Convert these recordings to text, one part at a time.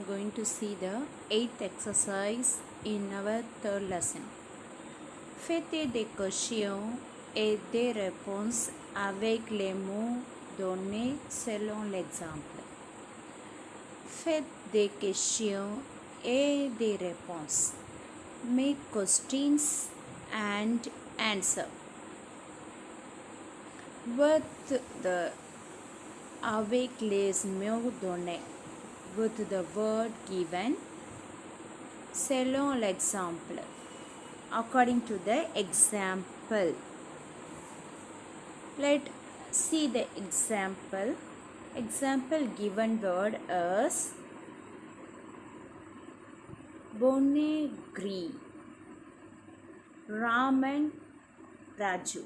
going to see the 8th exercise in our 3rd lesson. Faites des questions et des réponses avec les mots donnés selon l'exemple. Faites des questions et des réponses. Make questions and answer. With the avec les mots donnés, with the word given selon l'exemple, according to the example. Let's see the example. Example given word is Bonne Gris, Raman, Raju.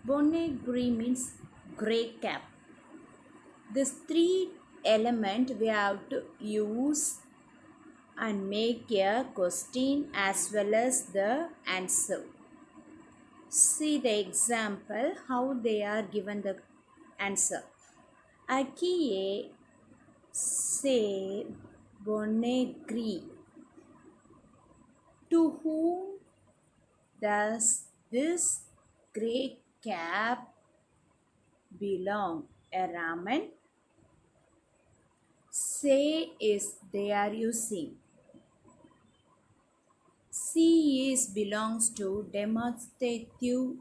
Bonne Gris means grey cap. This three element we have to use and make a question as well as the answer. See the example how they are given the answer. À qui est ce bonnet gris? To whom does this grey cap belong? A Raman. Say is they are using. C is belongs to demonstrative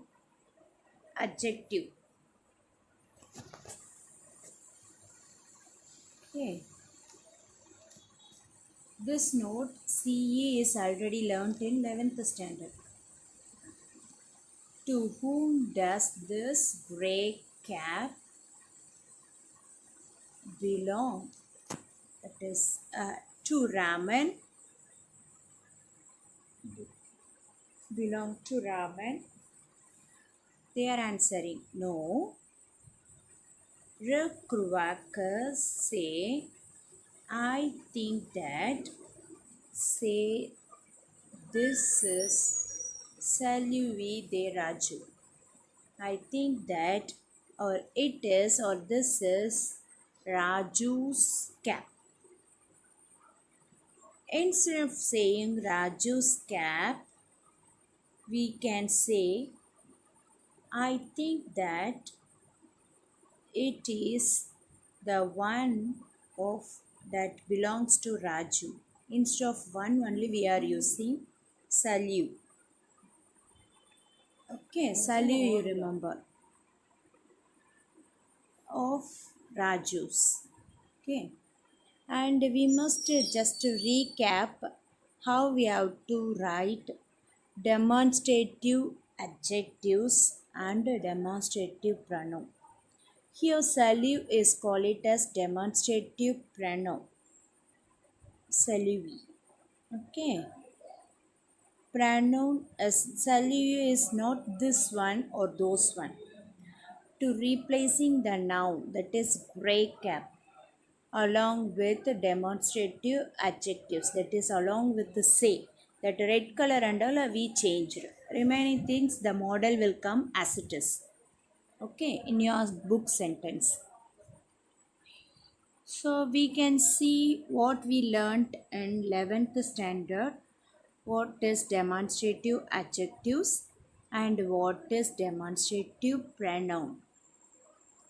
adjective. Okay. This note CE is already learnt in 11th standard. To whom does this grey cap belong? That is to Raman. Belong to Raman. They are answering no. Recruakers say, I think that. Say, this is Salui de Raju. I think that, or it is, or this is Raju's cap. Instead of saying Raju's cap, we can say, I think that it is the one of that belongs to Raju. Instead of one only we are using Salu. Okay, Salu you remember. Of Raju's. Okay. And we must just recap how we have to write demonstrative adjectives and demonstrative pronoun. Here Salu is called it as demonstrative pronoun. Salui. Okay. Pronoun is Salui is not this one or those one. To replacing the noun that is grey cap along with demonstrative adjectives that is along with the say that red color and all we changed. Remaining things the model will come as it is. Okay, in your book sentence. So we can see what we learnt in 11th standard. What is demonstrative adjectives and what is demonstrative pronoun.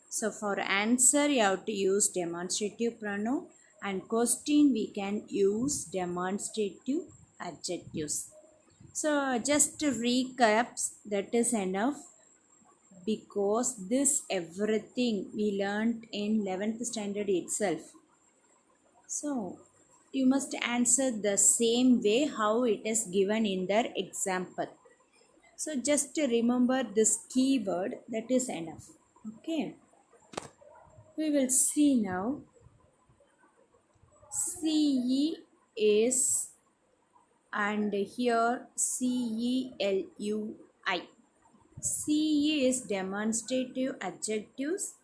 So for answer you have to use demonstrative pronoun and question we can use demonstrative adjectives. So just to recap that is enough because this everything we learned in 11th standard itself. So you must answer the same way how it is given in their example. So just to remember this keyword that is enough. Okay. We will see now. CE is and here CELUI. CE is demonstrative adjectives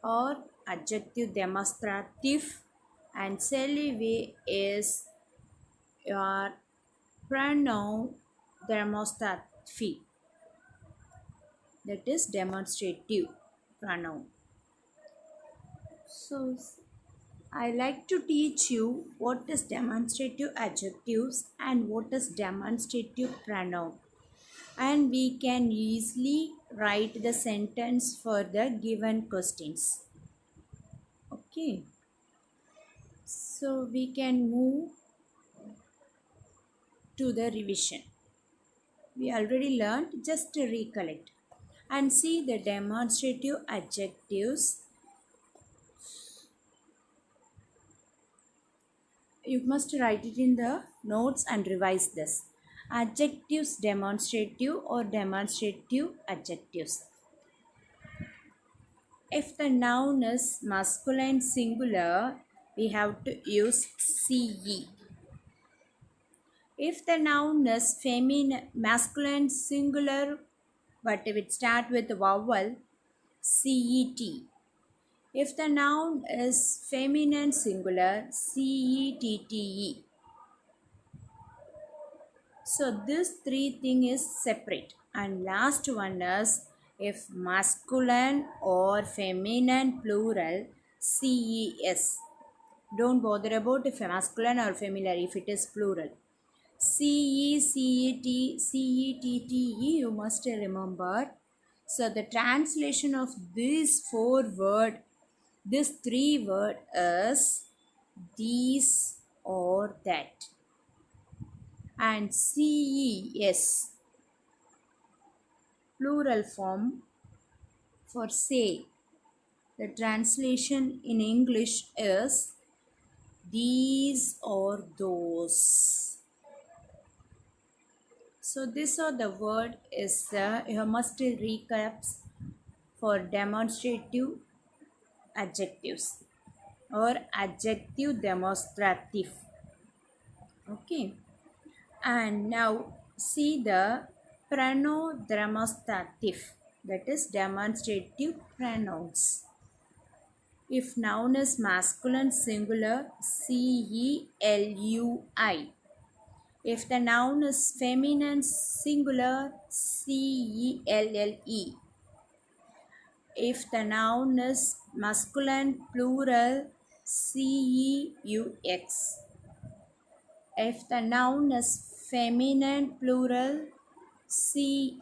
or adjective demonstrative and CELUI is your pronoun demonstrative. That is demonstrative pronoun. So I like to teach you what is demonstrative adjectives and what is demonstrative pronoun. And we can easily write the sentence for the given questions. Okay. So we can move to the revision. We already learned, just to recollect and see the demonstrative adjectives. You must write it in the notes and revise this. Adjectives demonstrative or demonstrative adjectives. If the noun is masculine singular, we have to use CE. If the noun is feminine masculine singular but it start with vowel, CET. If the noun is feminine singular, CETTE. So this three thing is separate. And last one is if masculine or feminine plural, CES. Don't bother about if masculine or feminine if it is plural. CECET you must remember. So the translation of these this three word is these or that. And CES plural form for say. The translation in English is these or those. So this or the word is you must recaps for demonstrative adjectives or adjective demonstrative. Okay. And now see the pronodemonstrative, that is demonstrative pronouns. If noun is masculine singular, CELUI. If the noun is feminine singular, CELLE. If the noun is masculine plural, CEUX. If the noun is feminine plural, CELLES.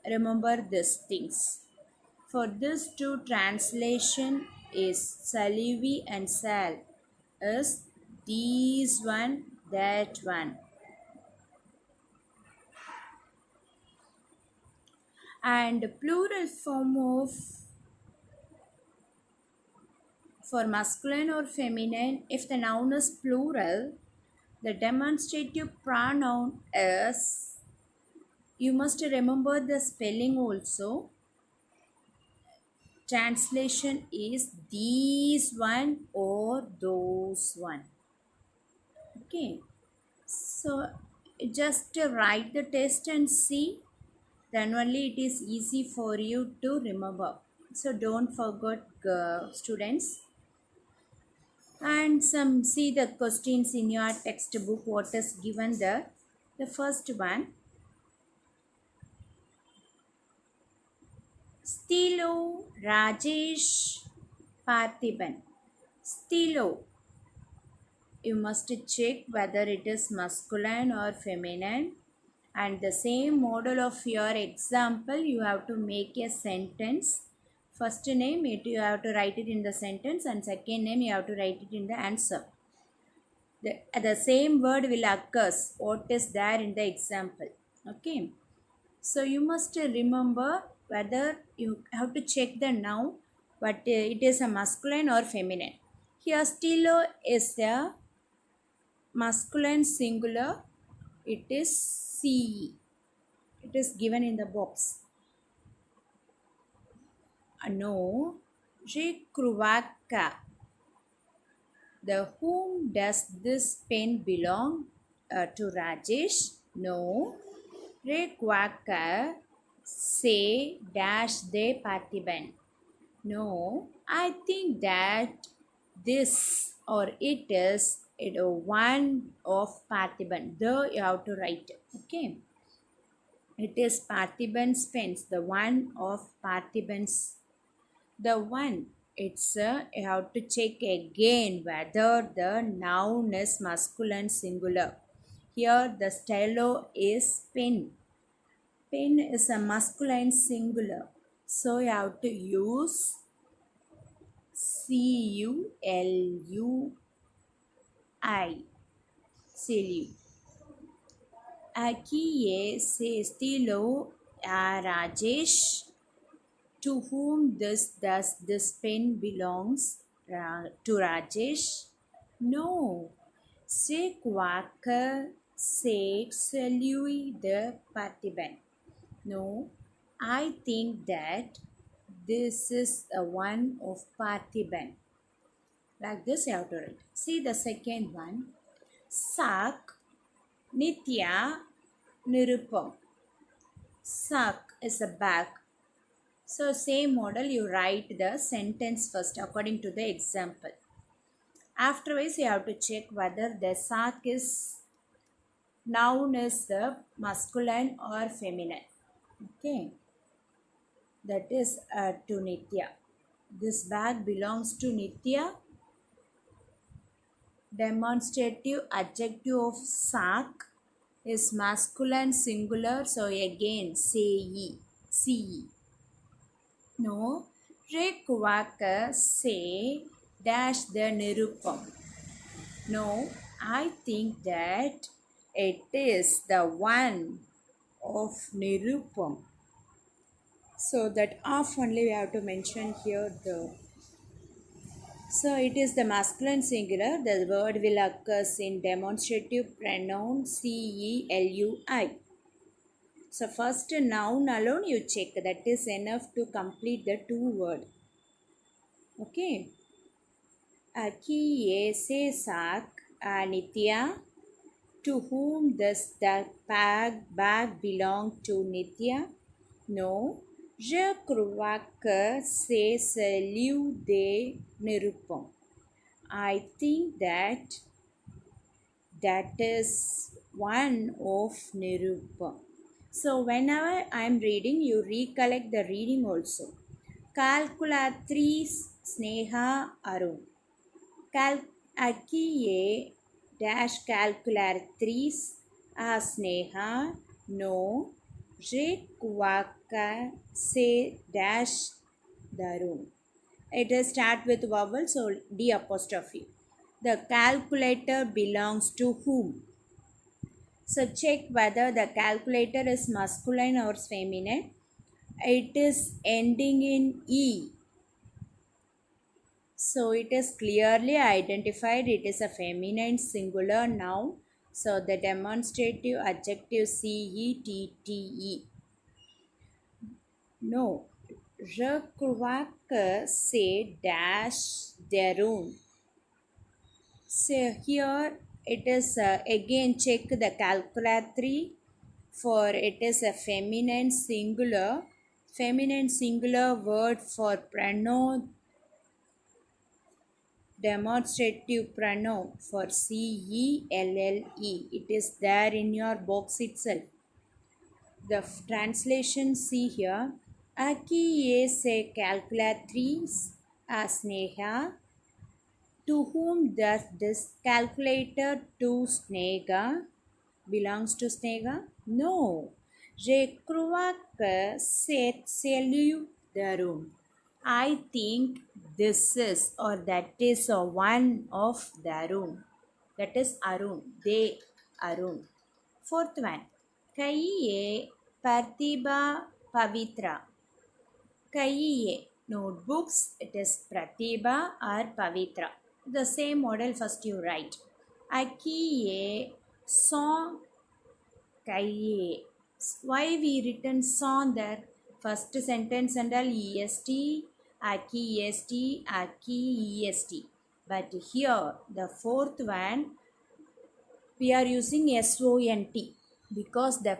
Remember these things. For this two translation is salivi and sal is these one, that one. And plural form of for masculine or feminine, if the noun is plural, the demonstrative pronoun is, you must remember the spelling also. Translation is these one or those one. Okay. So just write the test and see, then only it is easy for you to remember. So don't forget students. And some see the questions in your textbook what is given there. The first one, Stilo Rajesh Parthiban. Stilo, you must check whether it is masculine or feminine, and the same model of your example you have to make a sentence. First name you have to write it in the sentence and second name you have to write it in the answer. The same word will occur what is there in the example. Okay, so you must remember whether you have to check the noun but it is a masculine or feminine. Here stilo is a masculine singular, it is CE. It is given in the box. No, Rekruvaka. The whom does this pen belong to Rajesh? No. Rekwaka say dash de Parthiban. No, I think that this or it is one of Parthiban. The you have to write. Okay. It is Parthiban's pens, the one of Parthiban's The one. It's you have to check again whether the noun is masculine singular. Here the stylo is pen. Pen is a masculine singular. So you have to use CULUI. Celu. Aquí se estilo a Rajesh. To whom does this pen belongs? To Rajesh? No. Se quacker said celui the Parthiban. No. I think that this is a one of Parthiban. Like this you have to write. See the second one. Sak Nitya Nirupam. Sak is a bag. So same model you write the sentence first according to the example. Afterwards you have to check whether the sak is noun is the masculine or feminine. Okay. That is to Nitya. This bag belongs to Nitya. Demonstrative adjective of sak is masculine singular. So again say ye. See ye. No. Rekvaka say dash the nirupam. No. I think that it is the one of nirupam. So that off only we have to mention here the. So it is the masculine singular. The word will occur in demonstrative pronoun CELUI. So first noun alone you check. That is enough to complete the two word. Okay. Aki se sak Nitya. To whom does the bag belong to Nitya? No. Je crois que c'est celui de Nirupam. I think that is one of Nirupam. So whenever I am reading, you recollect the reading also. Calculatrice Sneha Arun. Aquí dash calculatrice a Sneha. No. Je crois que c'est dash Darun. It is start with vowel, so D apostrophe. The calculator belongs to whom? So check whether the calculator is masculine or feminine. It is ending in E. So it is clearly identified it is a feminine singular noun. So the demonstrative adjective CETTE. No. Je crois que c'est dash Darun. So here it is again check the calculatory for it is a feminine singular word for pronoun demonstrative pronoun for CELLE. It is there in your box itself. The translation see here. Aquí es a calculatrice a Sneha. To whom does this calculator to Sneha belongs to Sneha? No. Je crois que c'est celui Darun. I think this is or that is a one of Darun. That is Arun. They Arun. Fourth one. Kaiye Parthiba Pavitra. Kaiye. Notebooks. It is Pratibha or Pavitra. The same model first you write. Akiye song Kaiye. Why we written song there? First sentence and all est, aki est. But here the fourth one we are using SONT because the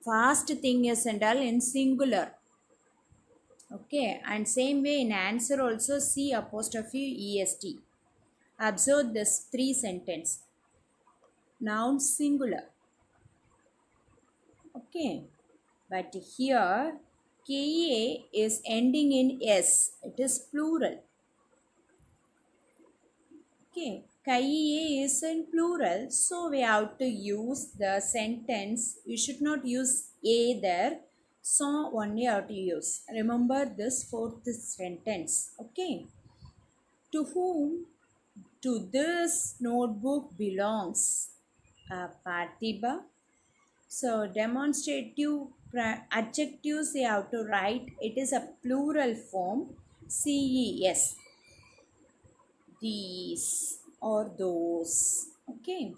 first thing is and all in singular. Okay, and same way in answer also C apostrophe EST. Observe this three sentence. Noun singular. Okay, but here Ka is ending in S. It is plural. Okay. Ka is in plural. So we have to use the sentence. You should not use A there. So only have to use. Remember this fourth sentence. Okay. To whom to this notebook belongs? Parthiba. So demonstrative adjectives you have to write. It is a plural form. CES. These or those. Okay.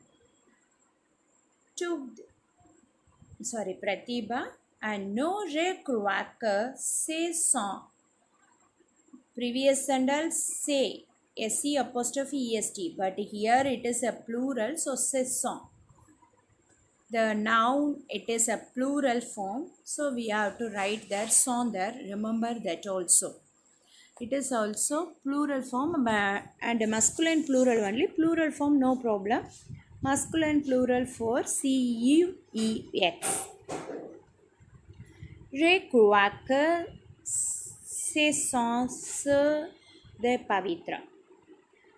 To Pratibha and no re croaker say song. Previous sentence say SE apostrophe EST, but here it is a plural, so say song. The noun, it is a plural form, so we have to write that song there. Remember that also. It is also plural form and masculine plural only. Plural form no problem. Masculine plural for CUEX. Recuaca se sens de Pavitra.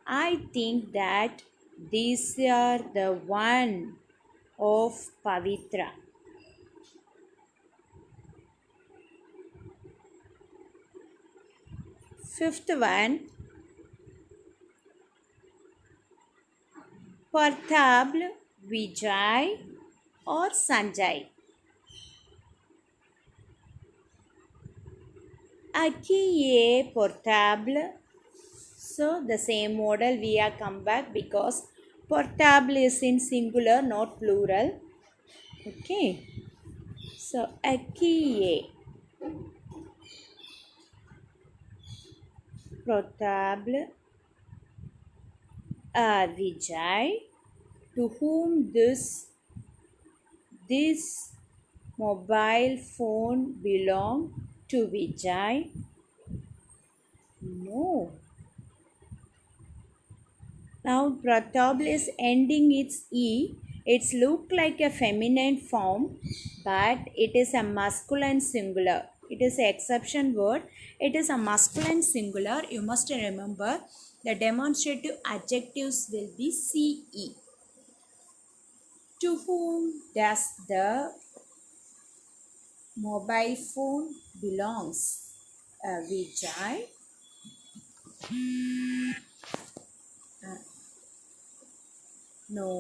I think that these are the one of Pavitra. Fifth one, portable Vijay or Sanjay. Aqui é portable. So the same model we are come back because portable is in singular, not plural. Okay. So aqui é portable Vijay, to whom this mobile phone belong to Vijay? No. Now Pratap is ending its E. It's look like a feminine form, but it is a masculine singular. It is an exception word. It is a masculine singular. You must remember the demonstrative adjectives will be CE. To whom does the mobile phone belongs? Vijay. No.